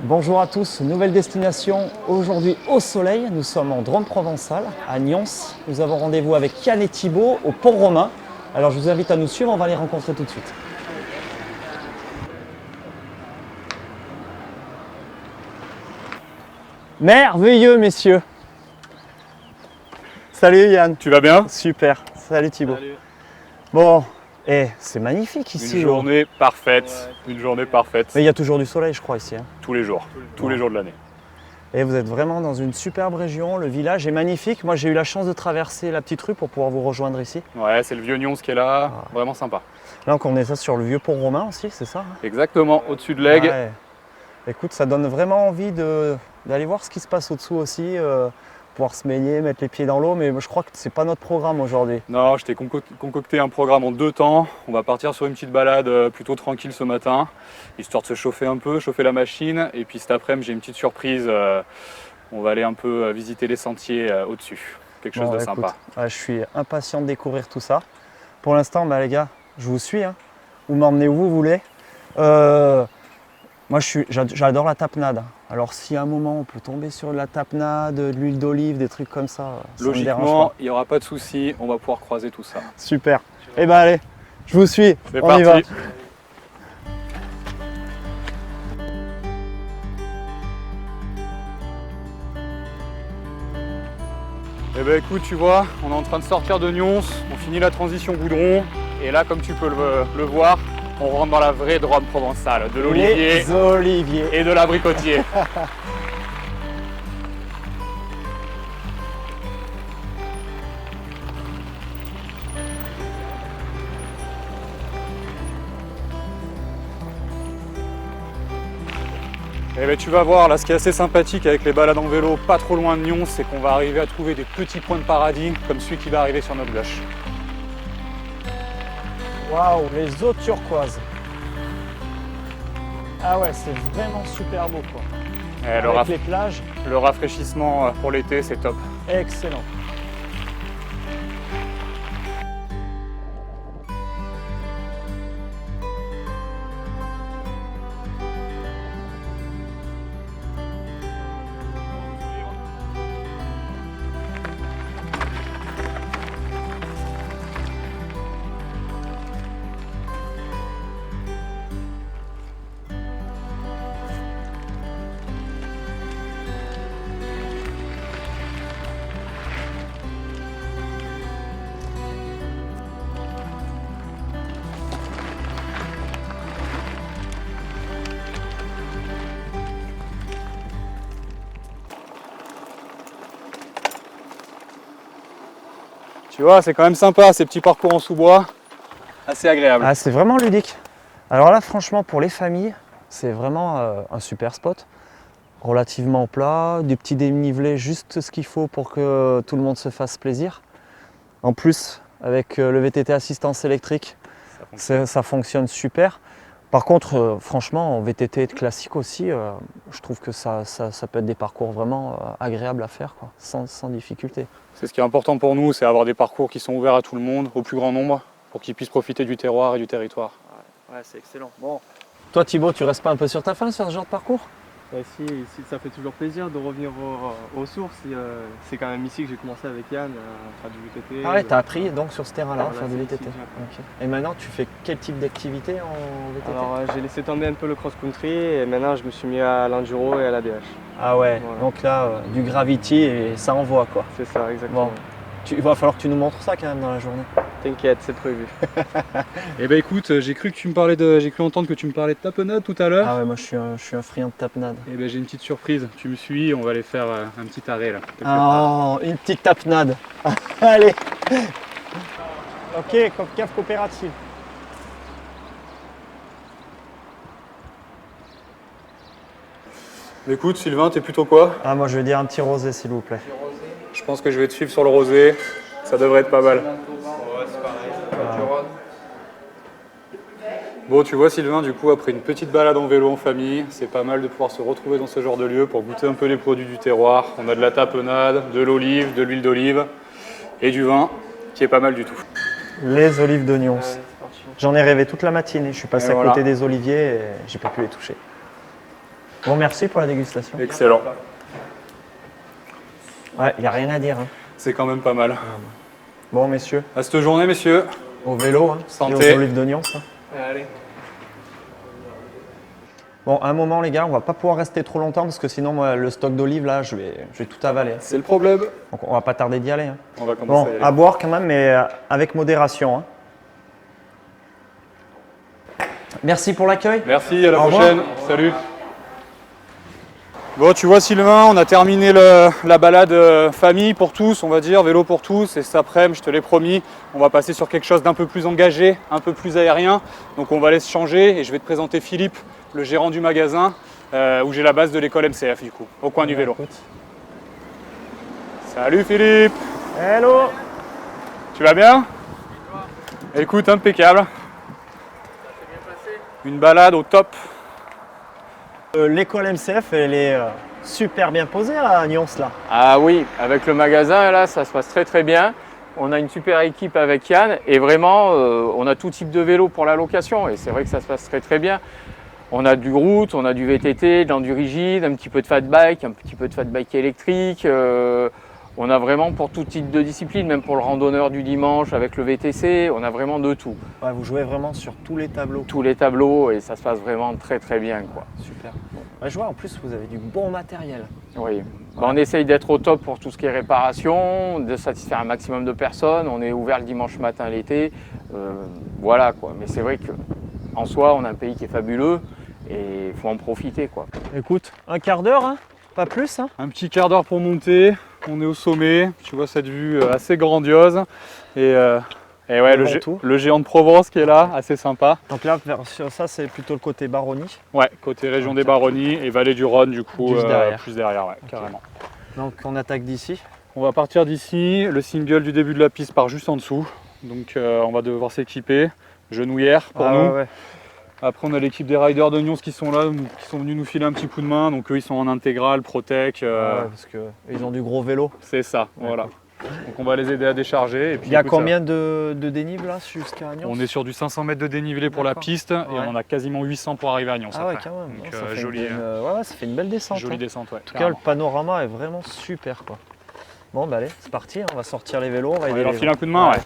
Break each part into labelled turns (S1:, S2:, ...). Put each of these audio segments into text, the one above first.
S1: Bonjour à tous, nouvelle destination aujourd'hui au soleil. Nous sommes en Drôme provençale, à Nyons. Nous avons rendez-vous avec Yann et Thibaut au Pont Romain. Alors je vous invite à nous suivre, on va les rencontrer tout de suite. Merveilleux messieurs. Salut Yann.
S2: Tu vas bien?
S1: Super, salut Thibaut.
S2: Salut.
S1: Bon, c'est magnifique ici.
S2: Une journée parfaite, une journée parfaite.
S1: Mais il y a toujours du soleil je crois ici.
S2: Tous les jours de l'année.
S1: Et vous êtes vraiment dans une superbe région, le village est magnifique. Moi j'ai eu la chance de traverser la petite rue pour pouvoir vous rejoindre ici.
S2: Ouais, c'est le vieux Nyons qui est là, vraiment sympa.
S1: Là on est ça sur le vieux pont romain aussi, c'est ça hein?
S2: Exactement, au-dessus de l'Aigle.
S1: Ouais. Écoute, ça donne vraiment envie d'aller voir ce qui se passe au-dessous aussi, pouvoir se baigner, mettre les pieds dans l'eau, mais je crois que c'est pas notre programme aujourd'hui.
S2: Non, je t'ai concocté un programme en 2 temps. On va partir sur une petite balade plutôt tranquille ce matin, histoire de se chauffer un peu, chauffer la machine. Et puis cet après-midi, j'ai une petite surprise. On va aller un peu visiter les sentiers au-dessus. Quelque chose de sympa.
S1: Je suis impatient de découvrir tout ça. Pour l'instant, les gars, je vous suis. Hein. Vous m'emmenez où vous voulez. Moi, j'adore la tapenade. Alors, si à un moment on peut tomber sur de la tapenade, de l'huile d'olive, des trucs comme ça,
S2: logiquement, il n'y aura pas de souci. On va pouvoir croiser tout ça.
S1: Super. Eh ben allez, je vous suis.
S2: C'est
S1: on
S2: parti.
S1: y va.
S2: Eh ben écoute, tu vois, on est en train de sortir de Nyons, on finit la transition goudron, et là, comme tu peux le voir, on rentre dans la vraie Drôme provençale, de l'olivier
S1: Les oliviers.
S2: et de l'abricotier. Eh ben, tu vas voir, là, ce qui est assez sympathique avec les balades en vélo pas trop loin de Nyons, c'est qu'on va arriver à trouver des petits points de paradis, comme celui qui va arriver sur notre gauche.
S1: Waouh, les eaux turquoises. Ah ouais, c'est vraiment super beau quoi. Avec les plages.
S2: Le rafraîchissement pour l'été, c'est top.
S1: Excellent.
S2: Tu vois, c'est quand même sympa ces petits parcours en sous-bois, assez agréable.
S1: Ah, c'est vraiment ludique. Alors là, franchement, pour les familles, c'est vraiment un super spot. Relativement plat, des petits dénivelés, juste ce qu'il faut pour que tout le monde se fasse plaisir. En plus, avec le VTT assistance électrique, ça fonctionne super. Par contre, franchement, en VTT classique aussi, je trouve que ça peut être des parcours vraiment agréables à faire, quoi, sans difficulté.
S2: C'est ce qui est important pour nous, c'est avoir des parcours qui sont ouverts à tout le monde, au plus grand nombre, pour qu'ils puissent profiter du terroir et du territoire.
S1: Ouais, c'est excellent. Bon. Toi Thibaut, tu restes pas un peu sur ta faim sur ce genre de parcours?
S3: Si, ça fait toujours plaisir de revenir aux sources. C'est quand même ici que j'ai commencé avec Yann à faire du VTT.
S1: Ah ouais, t'as appris donc sur ce terrain-là à
S3: Voilà,
S1: faire du VTT.
S3: ici,
S1: Okay. Et maintenant, tu fais quel type d'activité en VTT?
S3: Alors j'ai laissé tomber un peu le cross-country et maintenant je me suis mis à l'enduro et à l'ADH.
S1: Ah ouais,
S3: Voilà.
S1: donc là, du gravity et ça envoie quoi.
S3: C'est ça, exactement.
S1: Bon. Il va falloir que tu nous montres ça quand même dans la journée.
S3: T'inquiète, c'est prévu.
S2: Eh ben écoute, j'ai cru entendre que tu me parlais de tapenade tout à l'heure.
S1: Ah ouais, moi je suis un friand de tapenade.
S2: Eh ben j'ai une petite surprise, tu me suis, on va aller faire un petit arrêt là.
S1: Oh, une petite tapenade. Allez. Ok, cave coopérative.
S2: Écoute Sylvain, t'es plutôt quoi?
S1: Ah moi je vais dire un petit rosé s'il vous plaît.
S2: Je pense que je vais te suivre sur le rosé, ça devrait être pas mal. Bon, tu vois Sylvain, du coup, après une petite balade en vélo en famille, c'est pas mal de pouvoir se retrouver dans ce genre de lieu pour goûter un peu les produits du terroir. On a de la tapenade, de l'olive, de l'huile d'olive et du vin, qui est pas mal du tout.
S1: Les olives de Nyons. J'en ai rêvé toute la matinée. Je suis passé à côté des oliviers et j'ai pas pu les toucher. Bon, merci pour la dégustation.
S2: Excellent.
S1: Ouais, il n'y a rien à dire. Hein.
S2: C'est quand même pas mal.
S1: Bon, messieurs,
S2: À cette journée, messieurs.
S1: au vélo, hein,
S2: Santé.
S1: et aux olives d'oignon, ça.
S3: Allez.
S1: Bon, un moment, les gars, on va pas pouvoir rester trop longtemps parce que sinon, moi, le stock d'olives, là, je vais tout avaler.
S2: C'est le problème.
S1: Donc, on va pas tarder d'y aller. Hein.
S2: On va
S1: Bon,
S2: commencer à y
S1: à
S2: aller.
S1: boire quand même, mais avec modération. Hein. Merci pour l'accueil.
S2: Merci, à la
S1: Au revoir.
S2: prochaine. Salut. Bon, tu vois Sylvain, on a terminé la balade famille pour tous, on va dire, vélo pour tous. Et cet après-midi, je te l'ai promis, on va passer sur quelque chose d'un peu plus engagé, un peu plus aérien. Donc on va aller se changer et je vais te présenter Philippe, le gérant du magasin, où j'ai la base de l'école MCF du coup, au coin du vélo.
S1: Écoute.
S2: Salut Philippe,
S1: Hello.
S2: tu vas bien? Écoute, impeccable. Une balade au top.
S1: L'école MCF, elle est super bien posée à Nyons, là.
S4: Ah oui, avec le magasin, là, ça se passe très très bien. On a une super équipe avec Yann et vraiment, on a tout type de vélo pour la location et c'est vrai que ça se passe très très bien. On a du route, on a du VTT, dans du rigide, un petit peu de fat bike, un petit peu de fat bike électrique. On a vraiment pour tout type de discipline, même pour le randonneur du dimanche avec le VTC, on a vraiment de tout.
S1: Ouais, vous jouez vraiment sur tous les tableaux.
S4: Tous les tableaux et ça se passe vraiment très très bien, quoi.
S1: Super. Ouais, je vois, en plus, vous avez du bon matériel.
S4: Oui, on essaye d'être au top pour tout ce qui est réparation, de satisfaire un maximum de personnes. On est ouvert le dimanche matin l'été, voilà quoi. Mais c'est vrai qu'en soi, on a un pays qui est fabuleux et il faut en profiter quoi.
S1: Écoute, un quart d'heure, hein, pas plus. Hein.
S2: Un petit quart d'heure pour monter, on est au sommet, tu vois cette vue assez grandiose. Et ouais,
S1: Le Ventoux.
S2: le géant de Provence qui est là, assez sympa.
S1: Donc là, sur ça, c'est plutôt le côté Baronnie.
S2: Ouais, côté région
S1: Ok.
S2: des Baronnies et vallée du Rhône du coup,
S1: Juste derrière.
S2: plus derrière, ouais,
S1: Ok.
S2: carrément.
S1: Donc on attaque d'ici.
S2: On va partir d'ici, le single du début de la piste part juste en dessous. Donc on va devoir s'équiper, genouillère pour nous.
S1: Ouais.
S2: Après on a l'équipe des riders de Nyons qui sont là, qui sont venus nous filer un petit coup de main. Donc eux ils sont en intégrale, Protec,
S1: Ouais, parce qu'ils ont du gros vélo.
S2: c'est ça, voilà. Donc on va les aider à décharger. Et puis,
S1: Il y a
S2: écoute, ça-
S1: combien de dénivelé là jusqu'à Nyons?
S2: On est sur du 500 mètres de dénivelé pour la
S1: D'accord.
S2: piste et
S1: Ouais.
S2: on en a quasiment 800 pour arriver à Nyons.
S1: Ah ouais,
S2: après.
S1: quand même.
S2: Donc,
S1: Non, ça fait
S2: jolie,
S1: ouais, ça fait une belle descente.
S2: jolie
S1: hein.
S2: descente, ouais.
S1: En tout cas, le panorama est vraiment super, quoi. Bon, bah allez, c'est parti. On va sortir les vélos. On va
S2: on
S1: aider
S2: va leur
S1: les
S2: filer
S1: gens.
S2: un coup de main, ouais.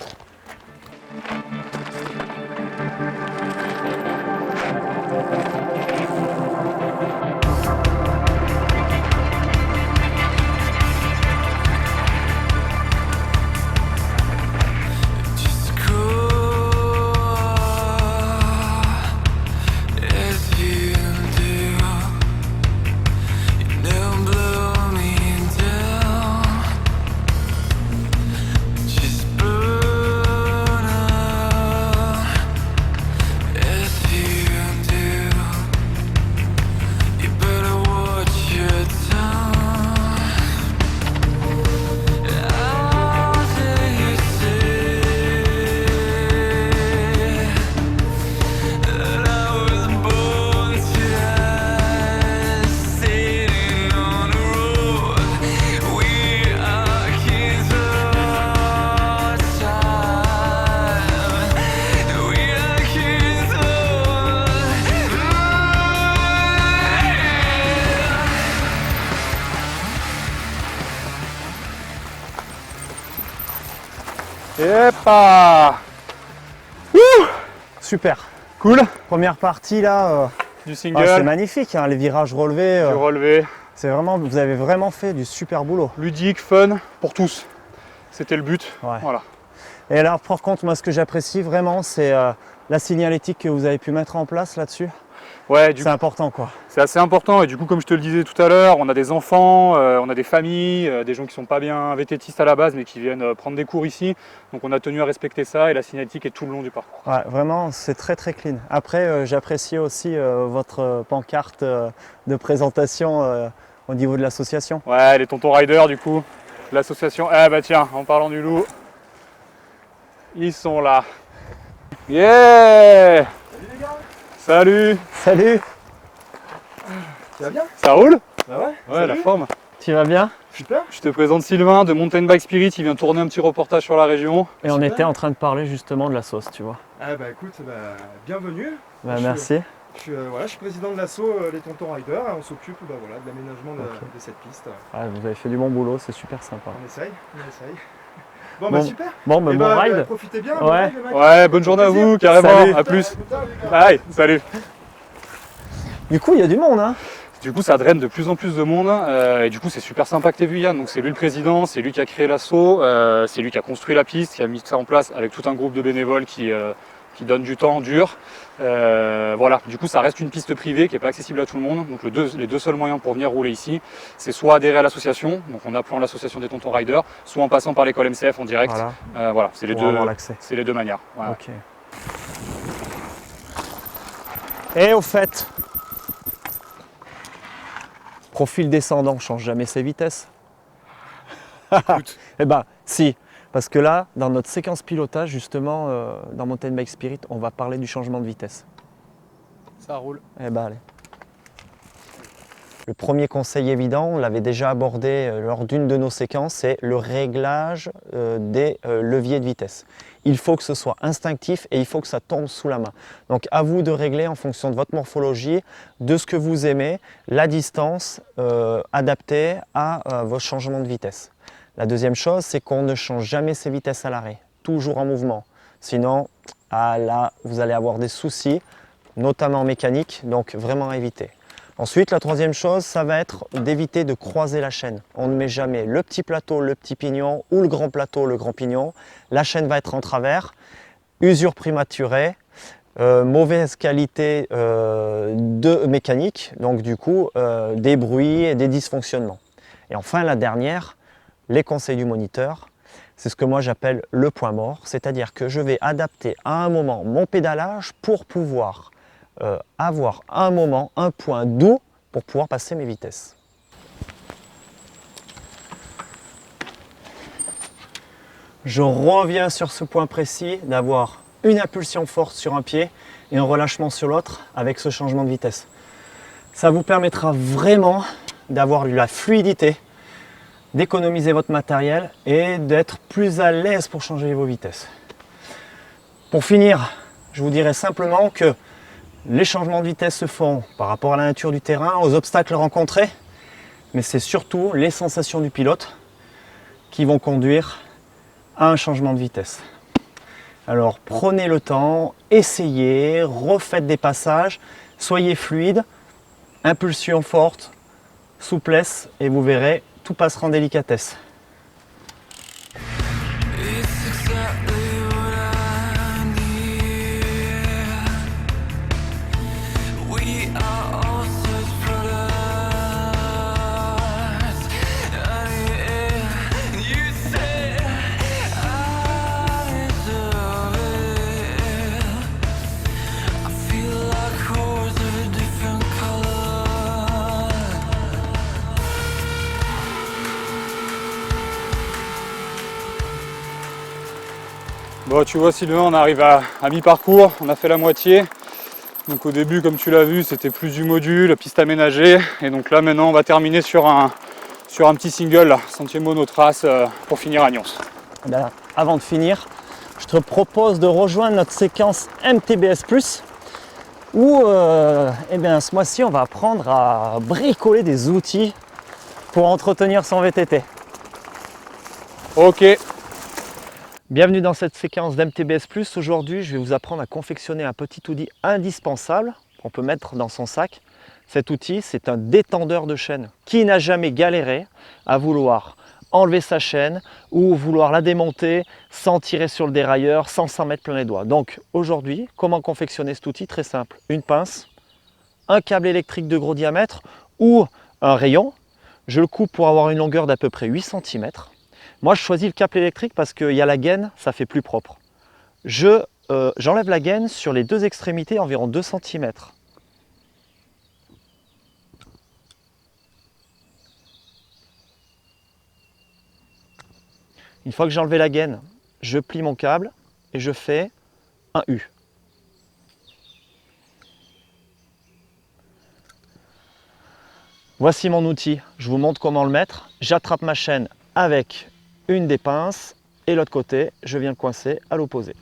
S2: Et pas
S1: Super.
S2: cool
S1: Première partie là.
S2: du
S1: Ah,
S2: single,
S1: c'est magnifique, hein, les virages relevés.
S2: du relevé,
S1: C'est vraiment, vous avez vraiment fait du super boulot.
S2: ludique, fun pour tous. C'était le but.
S1: Ouais.
S2: Voilà.
S1: Et alors, par contre, moi, ce que j'apprécie vraiment, c'est la signalétique que vous avez pu mettre en place là-dessus.
S2: Ouais, du
S1: C'est important, quoi.
S2: C'est assez important et du coup comme je te le disais tout à l'heure, on a des enfants, on a des familles, des gens qui sont pas bien vététistes à la base mais qui viennent prendre des cours ici. Donc on a tenu à respecter ça et la signalétique est tout le long du parcours.
S1: Ouais, vraiment, c'est très très clean. Après, j'apprécie aussi votre pancarte de présentation au niveau de l'association.
S2: Ouais, les tontons riders du coup, l'association. Ah bah tiens, en parlant du loup, ils sont là. Yeah! Salut!
S1: Salut.
S3: Tu vas bien?
S2: Ça roule?
S3: Bah ouais.
S2: Ouais, la forme.
S1: Tu vas bien?
S3: Super.
S2: Je te présente Sylvain de Mountain Bike Spirit, il vient tourner un petit reportage sur la région.
S1: Et on
S3: Super.
S1: était en train de parler justement de la sauce, tu vois.
S3: Ah bah écoute, bienvenue.
S1: Bah,
S3: Je-
S1: merci.
S5: Voilà, je suis président de l'asso Les Tontons Riders et on s'occupe voilà, de l'aménagement de cette piste.
S1: Ah, vous avez fait du bon boulot, c'est super sympa.
S5: On essaye. Bon, bah super.
S1: Bon, bah,
S5: Et
S1: bon ride.
S5: profitez bien.
S1: Ouais.
S5: Bon ride, les mecs.
S2: Ouais, bonne journée à vous, carrément,
S1: Salut.
S2: à plus.
S5: Putain,
S2: Bye, salut.
S1: Du coup, il y a du monde, hein.
S2: Du coup, ça draine de plus en plus de monde et du coup, c'est super sympa que tu aies vu Yann. Donc, c'est lui le président, c'est lui qui a créé l'asso, c'est lui qui a construit la piste, qui a mis ça en place avec tout un groupe de bénévoles qui donne du temps dur. Voilà, du coup, ça reste une piste privée qui n'est pas accessible à tout le monde. Donc, les deux seuls moyens pour venir rouler ici, c'est soit adhérer à l'association, donc en appelant l'association des Tontons Riders, soit en passant par l'école MCF en direct.
S1: Voilà,
S2: Voilà, c'est
S1: pour avoir l'accès.
S2: les deux manières. Voilà.
S1: Ok. Et au fait, profil descendant, on change jamais ses vitesses. Eh ben, si. Parce que là, dans notre séquence pilotage, justement, dans Mountain Bike Spirit, on va parler du changement de vitesse.
S2: Ça roule.
S1: Eh ben, allez. Le premier conseil évident, on l'avait déjà abordé lors d'une de nos séquences, c'est le réglage des leviers de vitesse. Il faut que ce soit instinctif et il faut que ça tombe sous la main. Donc à vous de régler en fonction de votre morphologie, de ce que vous aimez, la distance adaptée à vos changements de vitesse. La deuxième chose, c'est qu'on ne change jamais ses vitesses à l'arrêt, toujours en mouvement. Sinon, là, vous allez avoir des soucis, notamment mécaniques, donc vraiment à éviter. Ensuite, la troisième chose, ça va être d'éviter de croiser la chaîne. On ne met jamais le petit plateau, le petit pignon ou le grand plateau, le grand pignon. La chaîne va être en travers, usure prématurée, mauvaise qualité de mécanique, donc du coup des bruits et des dysfonctionnements. Et enfin, la dernière, les conseils du moniteur, c'est ce que moi j'appelle le point mort, c'est-à-dire que je vais adapter à un moment mon pédalage pour pouvoir avoir un moment, un point doux pour pouvoir passer mes vitesses. Je reviens sur ce point précis d'avoir une impulsion forte sur un pied et un relâchement sur l'autre avec ce changement de vitesse. Ça vous permettra vraiment d'avoir de la fluidité, d'économiser votre matériel et d'être plus à l'aise pour changer vos vitesses. Pour finir, je vous dirais simplement que les changements de vitesse se font par rapport à la nature du terrain, aux obstacles rencontrés, mais c'est surtout les sensations du pilote qui vont conduire à un changement de vitesse. Alors prenez le temps, essayez, refaites des passages, soyez fluide, impulsion forte, souplesse et vous verrez, tout passera en délicatesse.
S2: Bon, tu vois Sylvain, on arrive à mi-parcours, on a fait la moitié. Donc au début, comme tu l'as vu, c'était plus du module, piste aménagée. Et donc là maintenant, on va terminer sur un petit single, là, sentier monotrace, pour finir à Nyons.
S1: Ben, avant de finir, je te propose de rejoindre notre séquence MTBS+, où eh bien, ce mois-ci, on va apprendre à bricoler des outils pour entretenir son VTT.
S2: Ok.
S1: Bienvenue dans cette séquence d'MTBS+. Aujourd'hui, je vais vous apprendre à confectionner un petit outil indispensable qu'on peut mettre dans son sac. Cet outil, c'est un détendeur de chaîne. Qui n'a jamais galéré à vouloir enlever sa chaîne ou vouloir la démonter sans tirer sur le dérailleur, sans s'en mettre plein les doigts. Donc aujourd'hui, comment confectionner cet outil? Très simple. Une pince, un câble électrique de gros diamètre ou un rayon. Je le coupe pour avoir une longueur d'à peu près 8 cm. Moi, je choisis le câble électrique parce qu'il y a la gaine, ça fait plus propre. J'enlève la gaine sur les deux extrémités, environ 2 cm. Une fois que j'ai enlevé la gaine, je plie mon câble et je fais un U. Voici mon outil, je vous montre comment le mettre. J'attrape ma chaîne avec une des pinces et l'autre côté, je viens le coincer à l'opposé.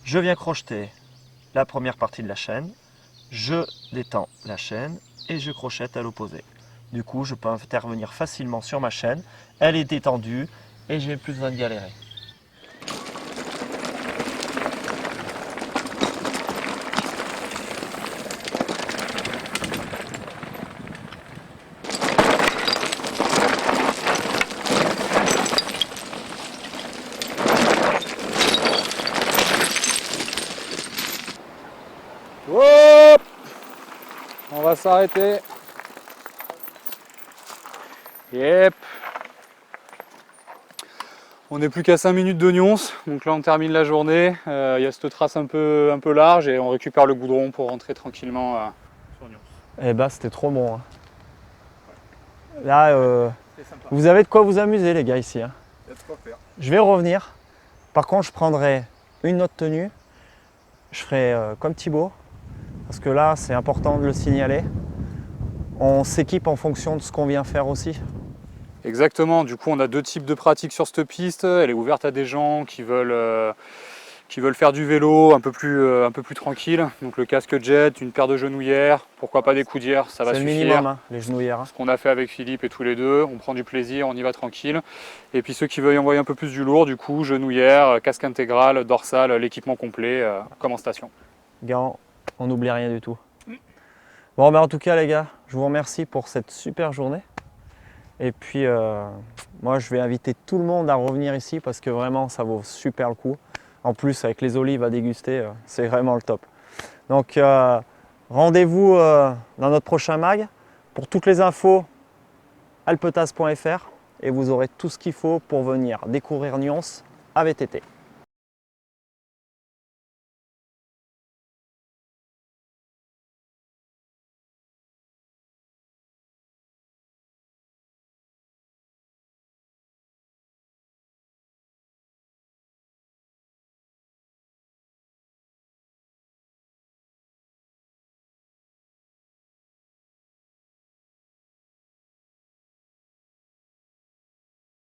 S1: Je viens crocheter la première partie de la chaîne, je détends la chaîne et je crochette à l'opposé. Du coup, je peux intervenir facilement sur ma chaîne, elle est détendue et j'ai plus besoin de galérer.
S2: Hop, on va s'arrêter. Yep. On n'est plus qu'à 5 minutes de Nyons, donc là on termine la journée. Il y a cette trace un peu large et on récupère le goudron pour rentrer tranquillement sur Nyons.
S1: Eh ben, c'était trop bon. Hein. Là, vous avez de quoi vous amuser les gars ici. Hein.
S5: Il y a de quoi faire.
S1: Je vais revenir. Par contre, je prendrai une autre tenue. Je ferai comme Thibaut. Parce que là, c'est important de le signaler. On s'équipe en fonction de ce qu'on vient faire aussi.
S2: Exactement, du coup on a deux types de pratiques sur cette piste. Elle est ouverte à des gens qui veulent faire du vélo un peu plus tranquille. Donc le casque jet, une paire de genouillères, pourquoi pas des coudières, ça va
S1: C'est le
S2: suffire.
S1: minimum, hein, les genouillères. Hein.
S2: Ce qu'on a fait avec Philippe et tous les deux, on prend du plaisir, on y va tranquille. Et puis ceux qui veulent envoyer un peu plus du lourd, du coup genouillères, casque intégral, dorsale, l'équipement complet comme en station.
S1: Gants, on n'oublie rien du tout. Bon, ben en tout cas les gars, je vous remercie pour cette super journée. Et puis moi je vais inviter tout le monde à revenir ici parce que vraiment ça vaut super le coup. En plus avec les olives à déguster, c'est vraiment le top. Donc rendez-vous dans notre prochain mag. Pour toutes les infos, alpetas.fr et vous aurez tout ce qu'il faut pour venir découvrir Nyons à VTT.